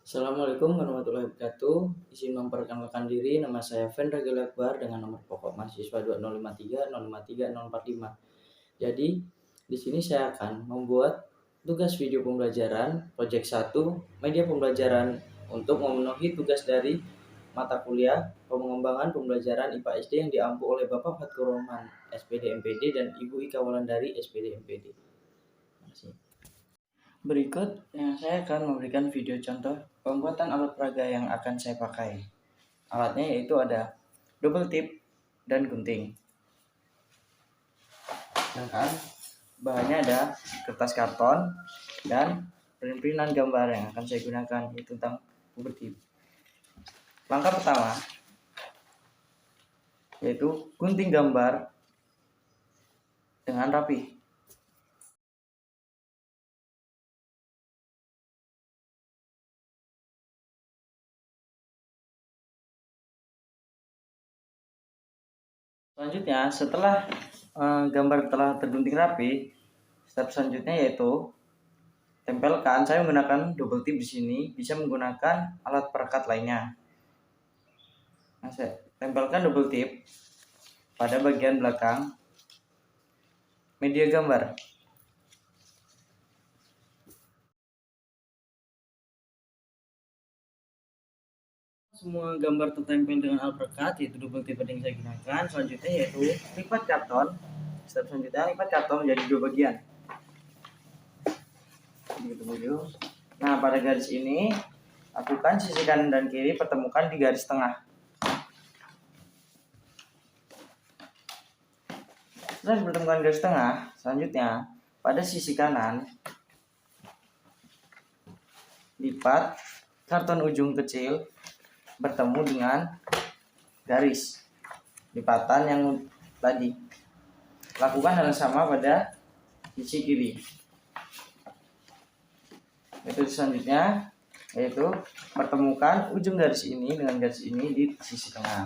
Assalamualaikum warahmatullahi wabarakatuh. Izin memperkenalkan diri, nama saya Vendra Gelakbar dengan nomor pokok mahasiswa 20530530445. Jadi, di sini saya akan membuat tugas video pembelajaran Project 1 media pembelajaran untuk memenuhi tugas dari mata kuliah pengembangan pembelajaran IPA SD yang diampu oleh Bapak Fathur Rahman, SPD MPD dan Ibu Ika Wulandari, SPD MPD. Terima kasih. Berikut saya akan memberikan video contoh pembuatan alat peraga yang akan saya pakai. Alatnya yaitu ada double tip dan gunting. Sedangkan bahannya ada kertas karton dan print-printan gambar yang akan saya gunakan yaitu tentang double tip. Langkah pertama yaitu gunting gambar dengan rapi. Selanjutnya, setelah gambar telah tergunting rapi, step selanjutnya yaitu tempelkan. Saya menggunakan double tip di sini, bisa menggunakan alat perekat lainnya. Nah, saya tempelkan double tip pada bagian belakang media gambar. Semua gambar tertempel dengan alat perekat yaitu double tip yang saya gunakan. Selanjutnya yaitu lipat karton. Step selanjutnya lipat karton menjadi dua bagian. Nah, pada garis ini lakukan sisi kanan dan kiri pertemukan di garis tengah. Setelah dipertemukan garis tengah, selanjutnya pada sisi kanan lipat karton ujung kecil bertemu dengan garis lipatan yang tadi. Lakukan hal yang sama pada sisi kiri. Metode selanjutnya yaitu pertemukan ujung garis ini dengan garis ini di sisi tengah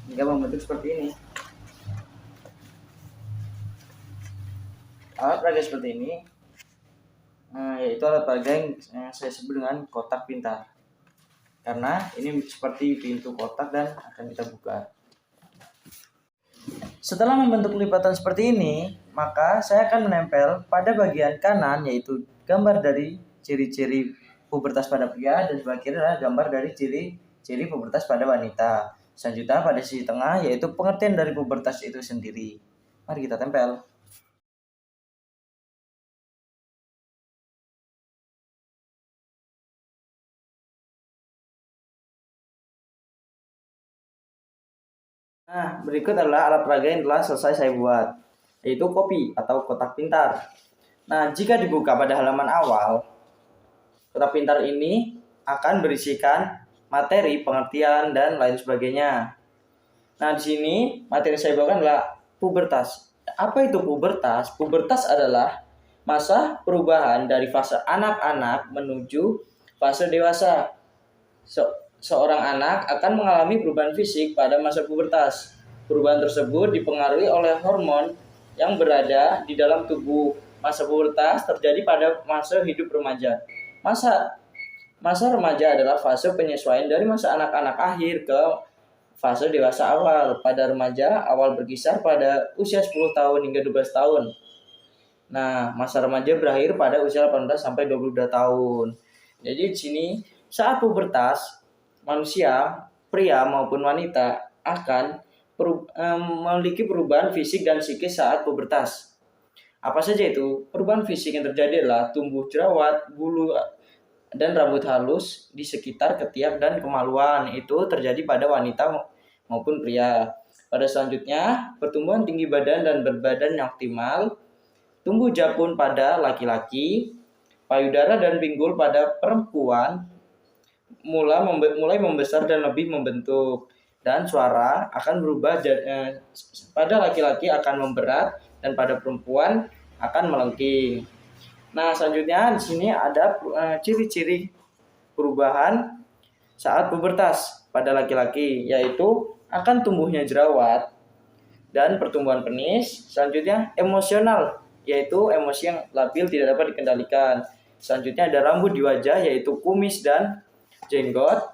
hingga membentuk seperti ini. Alat peraga seperti ini yaitu alat peraga yang saya sebut dengan kotak pintar, karena ini seperti pintu kotak dan akan kita buka. Setelah membentuk lipatan seperti ini, maka saya akan menempel pada bagian kanan yaitu gambar dari ciri-ciri pubertas pada pria dan sebelah kiri adalah gambar dari ciri-ciri pubertas pada wanita. Selanjutnya pada sisi tengah yaitu pengertian dari pubertas itu sendiri. Mari kita tempel. Nah, berikut adalah alat peraga yang telah selesai saya buat, yaitu kopi atau kotak pintar. Nah, jika dibuka pada halaman awal, kotak pintar ini akan berisikan materi, pengertian, dan lain sebagainya. Nah, di sini materi saya bawakan adalah pubertas. Apa itu pubertas? Pubertas adalah masa perubahan dari fase anak-anak menuju fase dewasa. Seorang anak akan mengalami perubahan fisik pada masa pubertas. Perubahan tersebut dipengaruhi oleh hormon yang berada di dalam tubuh. Masa pubertas terjadi pada masa hidup remaja. Masa remaja adalah fase penyesuaian dari masa anak-anak akhir ke fase dewasa awal. Pada remaja, awal berkisar pada usia 10 tahun hingga 12 tahun. Nah, masa remaja berakhir pada usia 18 sampai 22 tahun. Jadi di sini saat pubertas, manusia, pria maupun wanita akan memiliki perubahan fisik dan psikis saat pubertas. Apa saja itu? Perubahan fisik yang terjadi adalah tumbuh jerawat, bulu, dan rambut halus di sekitar ketiak dan kemaluan. Itu terjadi pada wanita maupun pria. Pada selanjutnya, pertumbuhan tinggi badan dan berbadan yang optimal, tumbuh japun pada laki-laki, payudara dan pinggul pada perempuan mulai membesar dan lebih membentuk, dan suara akan berubah pada laki-laki akan memberat dan pada perempuan akan melengking. Nah, selanjutnya di sini ada ciri-ciri perubahan saat pubertas pada laki-laki, yaitu akan tumbuhnya jerawat dan pertumbuhan penis. Selanjutnya emosional, yaitu emosi yang labil tidak dapat dikendalikan. Selanjutnya ada rambut di wajah, yaitu kumis dan jenggot.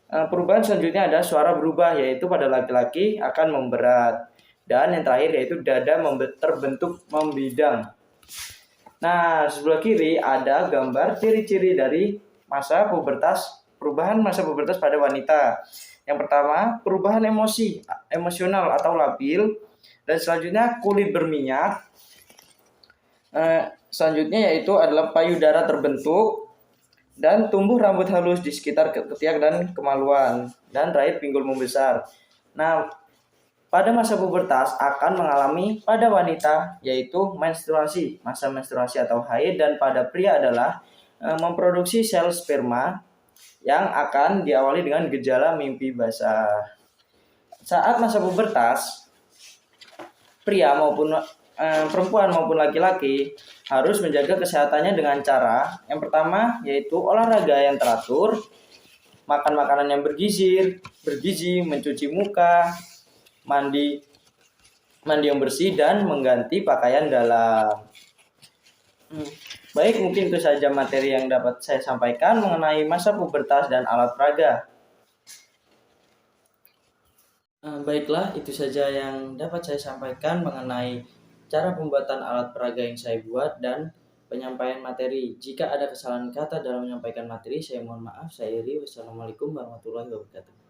Perubahan selanjutnya ada suara berubah, yaitu pada laki-laki akan memberat. Dan yang terakhir yaitu dada terbentuk membidang. Nah, sebelah kiri ada gambar ciri-ciri dari masa pubertas, perubahan masa pubertas pada wanita. Yang pertama, perubahan emosional atau labil. Dan selanjutnya kulit berminyak. Selanjutnya yaitu adalah payudara terbentuk dan tumbuh rambut halus di sekitar ketiak dan kemaluan, dan terakhir pinggul membesar. Nah, pada masa pubertas akan mengalami pada wanita yaitu menstruasi, masa menstruasi atau haid, dan pada pria adalah memproduksi sel sperma yang akan diawali dengan gejala mimpi basah. Saat masa pubertas, pria maupun perempuan maupun laki-laki harus menjaga kesehatannya dengan cara yang pertama yaitu olahraga yang teratur, makan makanan yang bergizi, mencuci muka, mandi yang bersih, dan mengganti pakaian dalam. Baik, mungkin itu saja materi yang dapat saya sampaikan mengenai masa pubertas dan alat peraga. Baiklah, itu saja yang dapat saya sampaikan mengenai cara pembuatan alat peraga yang saya buat dan penyampaian materi. Jika ada kesalahan kata dalam menyampaikan materi, saya mohon maaf. Saya Iri. Wassalamualaikum warahmatullahi wabarakatuh.